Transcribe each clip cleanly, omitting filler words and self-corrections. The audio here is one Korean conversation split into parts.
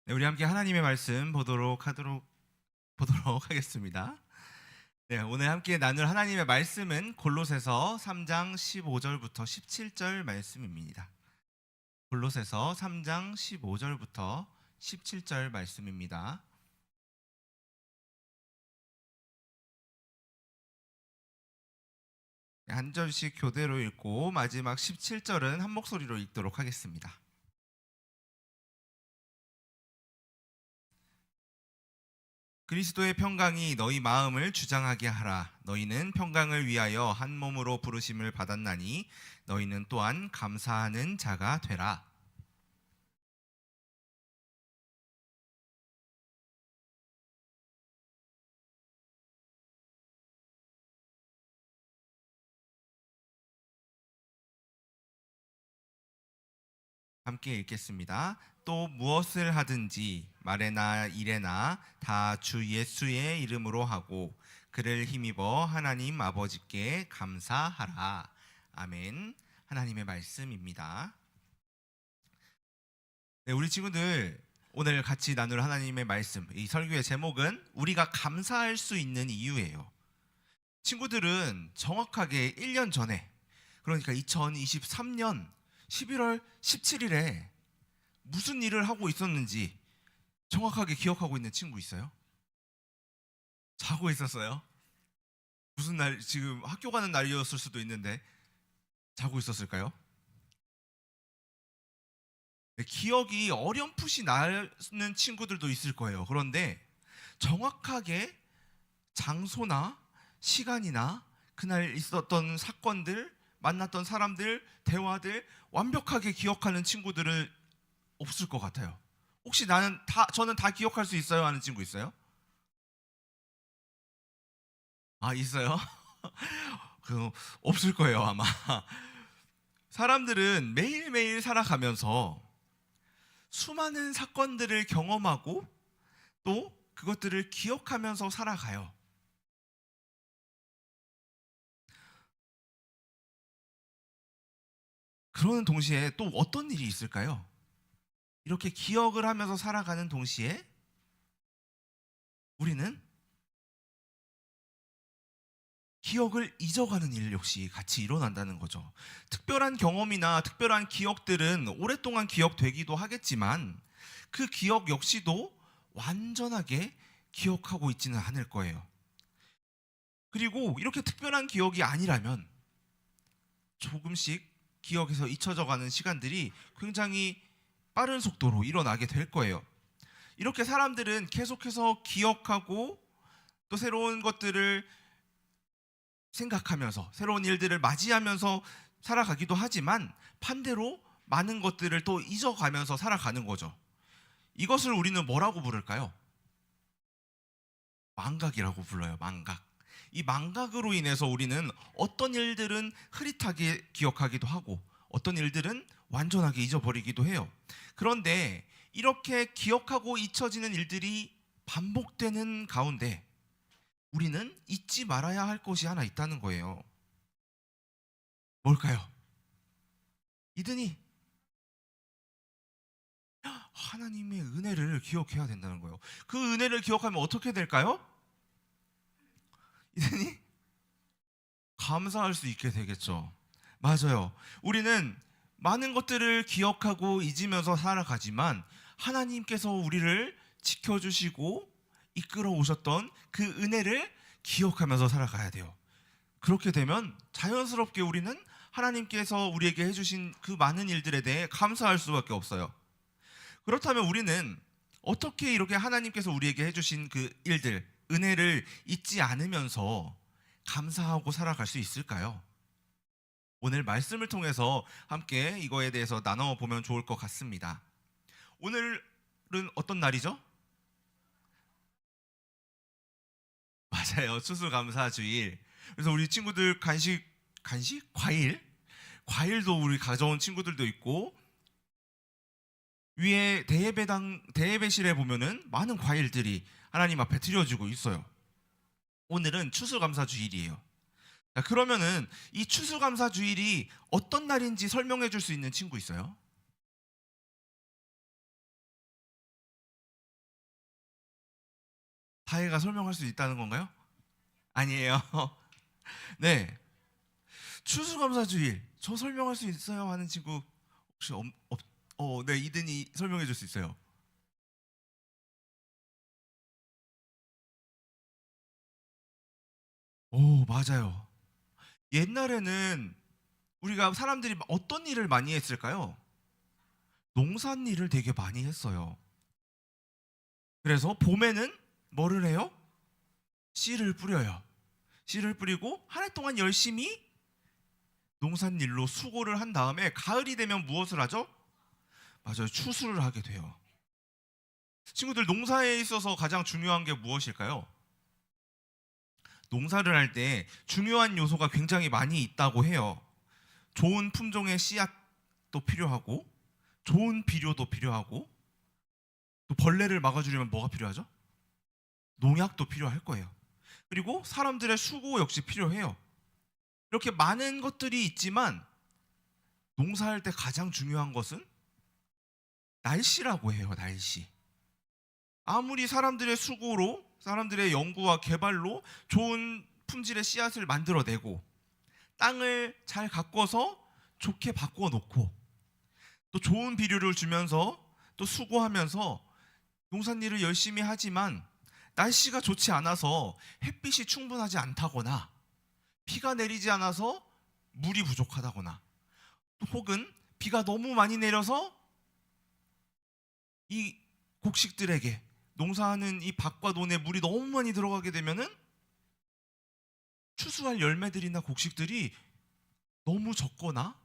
네, 우리 함께 하나님의 말씀 보도록 하겠습니다. 네, 오늘 함께 나눌 하나님의 말씀은 골로새서 3장 15절부터 17절 말씀입니다. 골로새서 3장 15절부터 17절 말씀입니다. 네, 한 절씩 교대로 읽고 마지막 17절은 한 목소리로 읽도록 하겠습니다. 그리스도의 평강이 너희 마음을 주장하게 하라. 너희는 평강을 위하여 한 몸으로 부르심을 받았나니 너희는 또한 감사하는 자가 되라. 함께 읽겠습니다. 또 무엇을 하든지 말에나 일에나 다 주 예수의 이름으로 하고 그를 힘입어 하나님 아버지께 감사하라. 아멘. 하나님의 말씀입니다. 네, 우리 친구들 오늘 같이 나눌 하나님의 말씀, 이 설교의 제목은 우리가 감사할 수 있는 이유예요. 친구들은 정확하게 1년 전에, 그러니까 2023년 11월 17일에 무슨 일을 하고 있었는지 정확하게 기억하고 있는 친구 있어요? 자고 있었어요? 무슨 날, 지금 학교 가는 날이었을 수도 있는데 자고 있었을까요? 네, 기억이 어렴풋이 나는 친구들도 있을 거예요. 그런데 정확하게 장소나 시간이나 그날 있었던 사건들, 만났던 사람들, 대화들 완벽하게 기억하는 친구들은 없을 것 같아요. 혹시 저는 다 기억할 수 있어요 하는 친구 있어요? 아, 있어요? 그 없을 거예요, 아마. 사람들은 매일매일 살아가면서 수많은 사건들을 경험하고 또 그것들을 기억하면서 살아가요. 그러는 동시에 또 어떤 일이 있을까요? 이렇게 기억을 하면서 살아가는 동시에 우리는 기억을 잊어가는 일 역시 같이 일어난다는 거죠. 특별한 경험이나 특별한 기억들은 오랫동안 기억되기도 하겠지만 그 기억 역시도 완전하게 기억하고 있지는 않을 거예요. 그리고 이렇게 특별한 기억이 아니라면 조금씩 기억에서 잊혀져 가는 시간들이 굉장히 빠른 속도로 일어나게 될 거예요. 이렇게 사람들은 계속해서 기억하고 또 새로운 것들을 생각하면서 새로운 일들을 맞이하면서 살아가기도 하지만 반대로 많은 것들을 또 잊어가면서 살아가는 거죠. 이것을 우리는 뭐라고 부를까요? 망각이라고 불러요. 망각. 이 망각으로 인해서 우리는 어떤 일들은 흐릿하게 기억하기도 하고 어떤 일들은 완전하게 잊어버리기도 해요. 그런데 이렇게 기억하고 잊혀지는 일들이 반복되는 가운데 우리는 잊지 말아야 할 것이 하나 있다는 거예요. 뭘까요? 이든이 하나님의 은혜를 기억해야 된다는 거예요. 그 은혜를 기억하면 어떻게 될까요? 이든이 감사할 수 있게 되겠죠. 맞아요. 우리는 많은 것들을 기억하고 잊으면서 살아가지만 하나님께서 우리를 지켜주시고 이끌어 오셨던 그 은혜를 기억하면서 살아가야 돼요. 그렇게 되면 자연스럽게 우리는 하나님께서 우리에게 해주신 그 많은 일들에 대해 감사할 수밖에 없어요. 그렇다면 우리는 어떻게 이렇게 하나님께서 우리에게 해주신 그 일들, 은혜를 잊지 않으면서 감사하고 살아갈 수 있을까요? 오늘 말씀을 통해서 함께 이거에 대해서 나눠보면 좋을 것 같습니다. 오늘은 어떤 날이죠? 맞아요. 추수감사주일. 그래서 우리 친구들 간식? 과일도 우리 가져온 친구들도 있고, 위에 대예배실에 보면은 많은 과일들이 하나님 앞에 드려지고 있어요. 오늘은 추수감사주일이에요. 자, 그러면은 이 추수감사주일이 어떤 날인지 설명해 줄 수 있는 친구 있어요? 사회가 설명할 수 있다는 건가요? 아니에요. 네. 추수감사주일 저 설명할 수 있어요 하는 친구 혹시 네, 이든이 설명해 줄 수 있어요. 오, 맞아요. 옛날에는 우리가 사람들이 어떤 일을 많이 했을까요? 농산일을 되게 많이 했어요. 그래서 봄에는 뭐를 해요? 씨를 뿌려요. 씨를 뿌리고 한 해 동안 열심히 농산일로 수고를 한 다음에 가을이 되면 무엇을 하죠? 맞아요. 추수를 하게 돼요. 친구들, 농사에 있어서 가장 중요한 게 무엇일까요? 농사를 할 때 중요한 요소가 굉장히 많이 있다고 해요. 좋은 품종의 씨앗도 필요하고, 좋은 비료도 필요하고, 또 벌레를 막아주려면 뭐가 필요하죠? 농약도 필요할 거예요. 그리고 사람들의 수고 역시 필요해요. 이렇게 많은 것들이 있지만 농사할 때 가장 중요한 것은 날씨라고 해요. 날씨. 아무리 사람들의 수고로, 사람들의 연구와 개발로 좋은 품질의 씨앗을 만들어내고 땅을 잘 가꿔서 좋게 바꿔 놓고 또 좋은 비료를 주면서 또 수고하면서 농산일을 열심히 하지만 날씨가 좋지 않아서 햇빛이 충분하지 않다거나 비가 내리지 않아서 물이 부족하다거나 또 혹은 비가 너무 많이 내려서 이 곡식들에게 농사하는 이 밭과 논에 물이 너무 많이 들어가게 되면은 추수할 열매들이나 곡식들이 너무 적거나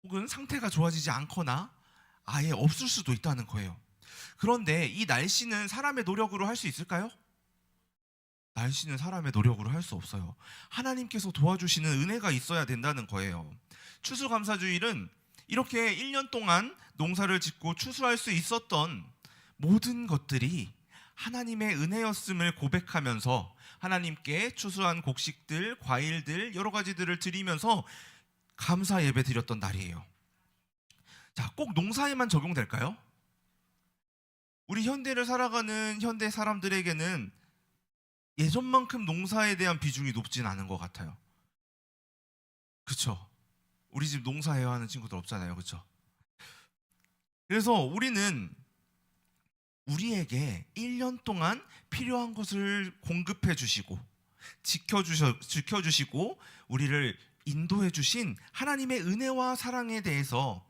혹은 상태가 좋아지지 않거나 아예 없을 수도 있다는 거예요. 그런데 이 날씨는 사람의 노력으로 할 수 있을까요? 날씨는 사람의 노력으로 할 수 없어요. 하나님께서 도와주시는 은혜가 있어야 된다는 거예요. 추수감사주일은 이렇게 1년 동안 농사를 짓고 추수할 수 있었던 모든 것들이 하나님의 은혜였음을 고백하면서 하나님께 추수한 곡식들, 과일들, 여러 가지들을 드리면서 감사 예배 드렸던 날이에요. 자, 꼭 농사에만 적용될까요? 우리 현대를 살아가는 현대 사람들에게는 예전만큼 농사에 대한 비중이 높진 않은 것 같아요. 그쵸? 우리 집 농사해야 하는 친구들 없잖아요. 그쵸? 그래서 우리는 우리에게 1년 동안 필요한 것을 공급해 주시고 지켜주시고 우리를 인도해 주신 하나님의 은혜와 사랑에 대해서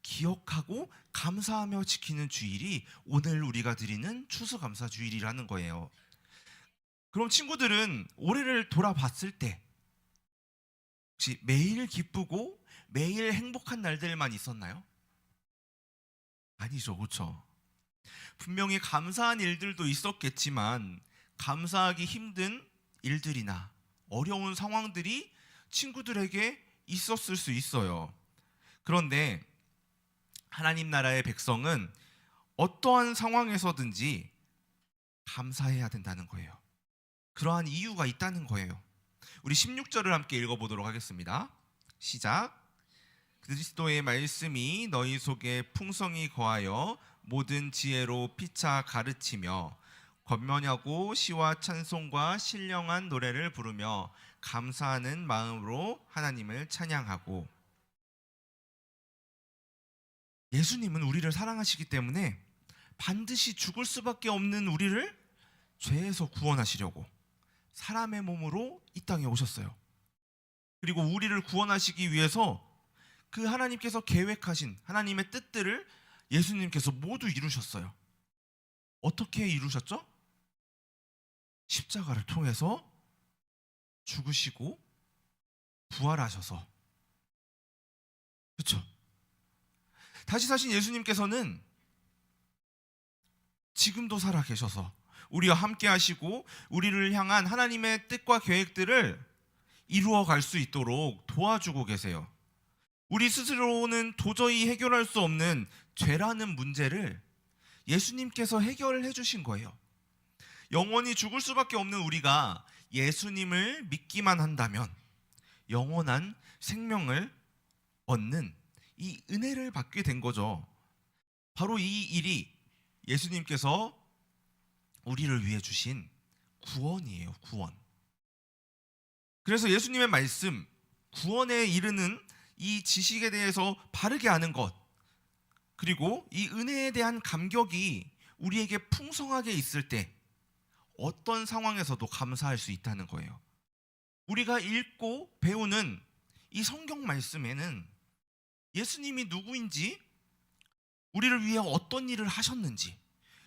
기억하고 감사하며 지키는 주일이 오늘 우리가 드리는 추수감사 주일이라는 거예요. 그럼 친구들은 올해를 돌아봤을 때 혹시 매일 기쁘고 매일 행복한 날들만 있었나요? 아니죠, 그렇죠? 분명히 감사한 일들도 있었겠지만 감사하기 힘든 일들이나 어려운 상황들이 친구들에게 있었을 수 있어요. 그런데 하나님 나라의 백성은 어떠한 상황에서든지 감사해야 된다는 거예요. 그러한 이유가 있다는 거예요. 우리 16절을 함께 읽어보도록 하겠습니다. 시작. 그리스도의 말씀이 너희 속에 풍성히 거하여 모든 지혜로 피차 가르치며 권면하고 시와 찬송과 신령한 노래를 부르며 감사하는 마음으로 하나님을 찬양하고. 예수님은 우리를 사랑하시기 때문에 반드시 죽을 수밖에 없는 우리를 죄에서 구원하시려고 사람의 몸으로 이 땅에 오셨어요. 그리고 우리를 구원하시기 위해서 그 하나님께서 계획하신 하나님의 뜻들을 예수님께서 모두 이루셨어요. 어떻게 이루셨죠? 십자가를 통해서 죽으시고 부활하셔서. 그렇죠? 다시 사신 예수님께서는 지금도 살아 계셔서 우리와 함께 하시고 우리를 향한 하나님의 뜻과 계획들을 이루어 갈 수 있도록 도와주고 계세요. 우리 스스로는 도저히 해결할 수 없는 죄라는 문제를 예수님께서 해결해 주신 거예요. 영원히 죽을 수밖에 없는 우리가 예수님을 믿기만 한다면 영원한 생명을 얻는 이 은혜를 받게 된 거죠. 바로 이 일이 예수님께서 우리를 위해 주신 구원이에요. 구원. 그래서 예수님의 말씀, 구원에 이르는 이 지식에 대해서 바르게 아는 것, 그리고 이 은혜에 대한 감격이 우리에게 풍성하게 있을 때 어떤 상황에서도 감사할 수 있다는 거예요. 우리가 읽고 배우는 이 성경 말씀에는 예수님이 누구인지, 우리를 위해 어떤 일을 하셨는지,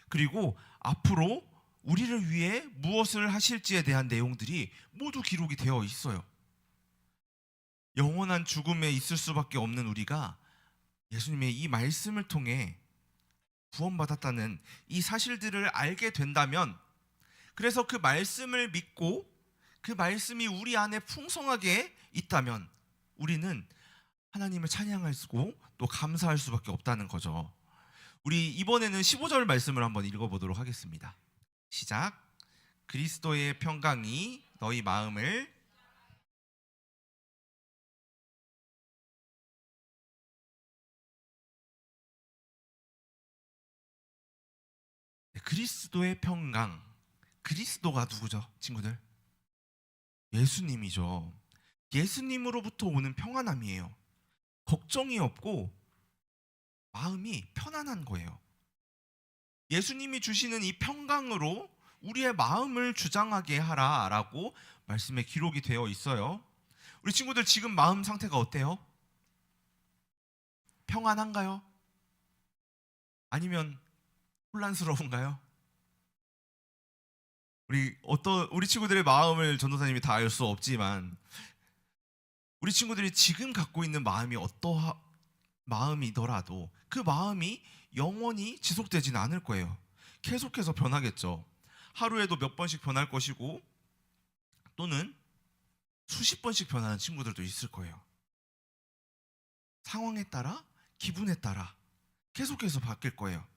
그리고 앞으로 우리를 위해 무엇을 하실지에 대한 내용들이 모두 기록이 되어 있어요. 영원한 죽음에 있을 수밖에 없는 우리가 예수님의 이 말씀을 통해 구원받았다는 이 사실들을 알게 된다면, 그래서 그 말씀을 믿고 그 말씀이 우리 안에 풍성하게 있다면 우리는 하나님을 찬양하고 또 감사할 수밖에 없다는 거죠. 우리 이번에는 15절 말씀을 한번 읽어보도록 하겠습니다. 시작. 그리스도의 평강이 너희 마음을 그리스도의 평강. 그리스도가 누구죠, 친구들? 예수님이죠. 예수님으로부터 오는 평안함이에요. 걱정이 없고 마음이 편안한 거예요. 예수님이 주시는 이 평강으로 우리의 마음을 주장하게 하라라고 말씀에 기록이 되어 있어요. 우리 친구들 지금 마음 상태가 어때요? 평안한가요? 아니면 혼란스러운가요? 우리 친구들의 마음을 전도사님이 다 알 수 없지만 우리 친구들이 지금 갖고 있는 마음이 어떠한 마음이더라도 그 마음이 영원히 지속되지는 않을 거예요. 계속해서 변하겠죠. 하루에도 몇 번씩 변할 것이고 또는 수십 번씩 변하는 친구들도 있을 거예요. 상황에 따라, 기분에 따라 계속해서 바뀔 거예요.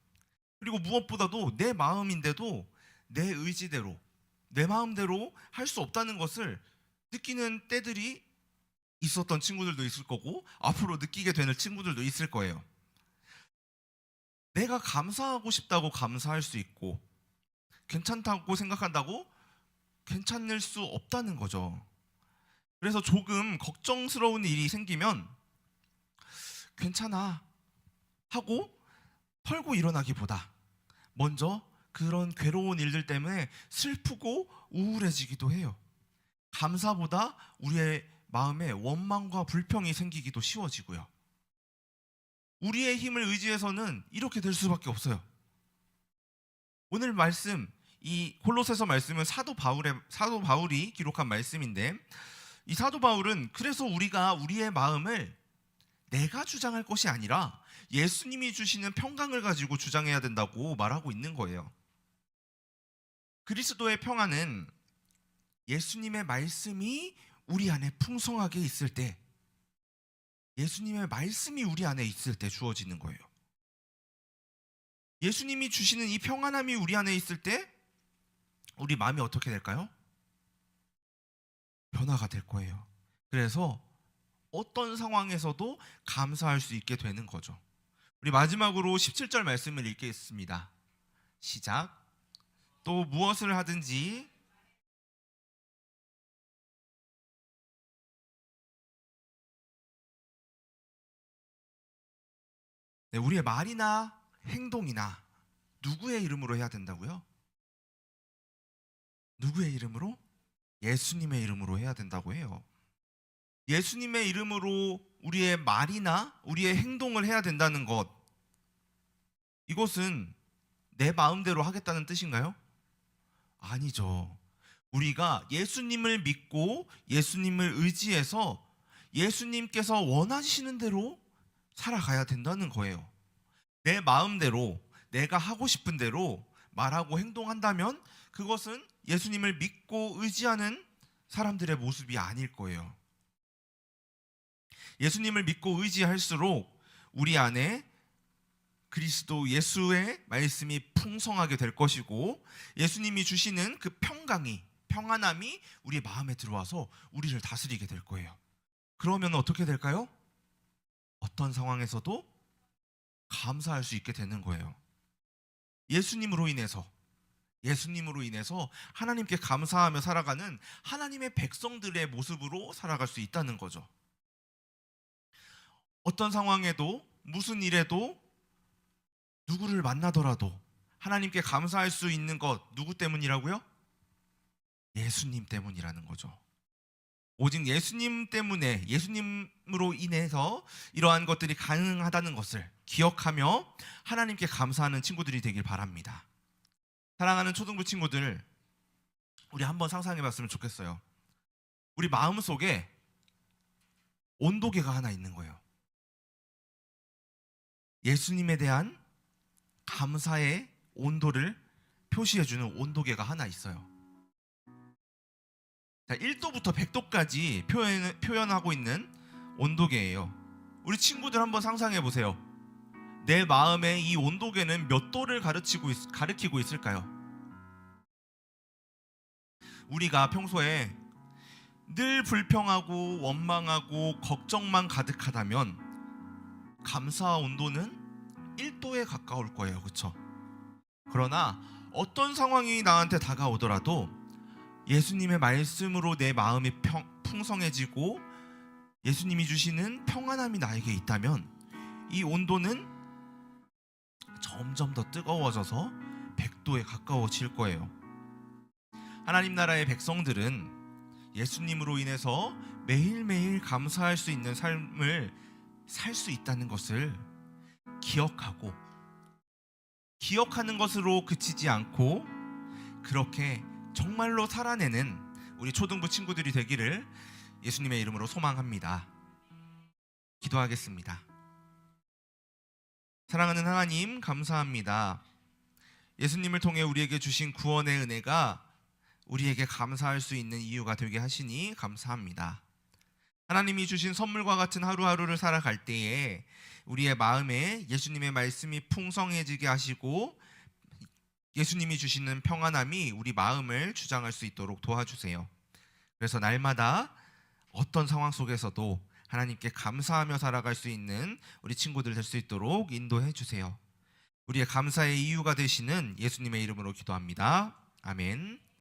그리고 무엇보다도 내 마음인데도 내 의지대로, 내 마음대로 할 수 없다는 것을 느끼는 때들이 있었던 친구들도 있을 거고 앞으로 느끼게 되는 친구들도 있을 거예요. 내가 감사하고 싶다고 감사할 수 있고 괜찮다고 생각한다고 괜찮을 수 없다는 거죠. 그래서 조금 걱정스러운 일이 생기면 괜찮아 하고 털고 일어나기보다 먼저 그런 괴로운 일들 때문에 슬프고 우울해지기도 해요. 감사보다 우리의 마음에 원망과 불평이 생기기도 쉬워지고요. 우리의 힘을 의지해서는 이렇게 될 수밖에 없어요. 오늘 말씀, 이 골로새서 말씀은 사도 바울이 기록한 말씀인데, 이 사도 바울은 그래서 우리가 우리의 마음을 내가 주장할 것이 아니라 예수님이 주시는 평강을 가지고 주장해야 된다고 말하고 있는 거예요. 그리스도의 평안은 예수님의 말씀이 우리 안에 풍성하게 있을 때, 예수님의 말씀이 우리 안에 있을 때 주어지는 거예요. 예수님이 주시는 이 평안함이 우리 안에 있을 때 우리 마음이 어떻게 될까요? 변화가 될 거예요. 그래서 어떤 상황에서도 감사할 수 있게 되는 거죠. 우리 마지막으로 17절 말씀을 읽겠습니다. 시작. 또 무엇을 하든지 우리의 말이나 행동이나 누구의 이름으로 해야 된다고요? 누구의 이름으로? 예수님의 이름으로 해야 된다고 해요. 예수님의 이름으로 우리의 말이나 우리의 행동을 해야 된다는 것, 이것은 내 마음대로 하겠다는 뜻인가요? 아니죠. 우리가 예수님을 믿고 예수님을 의지해서 예수님께서 원하시는 대로 살아가야 된다는 거예요. 내 마음대로, 내가 하고 싶은 대로 말하고 행동한다면 그것은 예수님을 믿고 의지하는 사람들의 모습이 아닐 거예요. 예수님을 믿고 의지할수록 우리 안에 그리스도 예수의 말씀이 풍성하게 될 것이고 예수님이 주시는 그 평안함이 우리의 마음에 들어와서 우리를 다스리게 될 거예요. 그러면 어떻게 될까요? 어떤 상황에서도 감사할 수 있게 되는 거예요. 예수님으로 인해서, 예수님으로 인해서 하나님께 감사하며 살아가는 하나님의 백성들의 모습으로 살아갈 수 있다는 거죠. 어떤 상황에도 무슨 일에도 누구를 만나더라도 하나님께 감사할 수 있는 것 누구 때문이라고요? 예수님 때문이라는 거죠. 오직 예수님 때문에, 예수님으로 인해서 이러한 것들이 가능하다는 것을 기억하며 하나님께 감사하는 친구들이 되길 바랍니다. 사랑하는 초등부 친구들, 우리 한번 상상해 봤으면 좋겠어요. 우리 마음속에 온도계가 하나 있는 거예요. 예수님에 대한 감사의 온도를 표시해주는 온도계가 하나 있어요. 자, 1도부터 100도까지 표현하고 있는 온도계예요. 우리 친구들 한번 상상해 보세요. 내 마음에 이 온도계는 몇 도를 가리키고 있을까요? 우리가 평소에 늘 불평하고 원망하고 걱정만 가득하다면 감사 온도는 1도에 가까울 거예요. 그렇죠? 그러나 어떤 상황이 나한테 다가오더라도 예수님의 말씀으로 내 마음이 풍성해지고 예수님이 주시는 평안함이 나에게 있다면 이 온도는 점점 더 뜨거워져서 100도에 가까워질 거예요. 하나님 나라의 백성들은 예수님으로 인해서 매일매일 감사할 수 있는 삶을 살 수 있다는 것을 기억하는 것으로 그치지 않고 그렇게 정말로 살아내는 우리 초등부 친구들이 되기를 예수님의 이름으로 소망합니다. 기도하겠습니다. 사랑하는 하나님, 감사합니다. 예수님을 통해 우리에게 주신 구원의 은혜가 우리에게 감사할 수 있는 이유가 되게 하시니 감사합니다. 하나님이 주신 선물과 같은 하루하루를 살아갈 때에 우리의 마음에 예수님의 말씀이 풍성해지게 하시고 예수님이 주시는 평안함이 우리 마음을 주장할 수 있도록 도와주세요. 그래서 날마다 어떤 상황 속에서도 하나님께 감사하며 살아갈 수 있는 우리 친구들 될 수 있도록 인도해 주세요. 우리의 감사의 이유가 되시는 예수님의 이름으로 기도합니다. 아멘.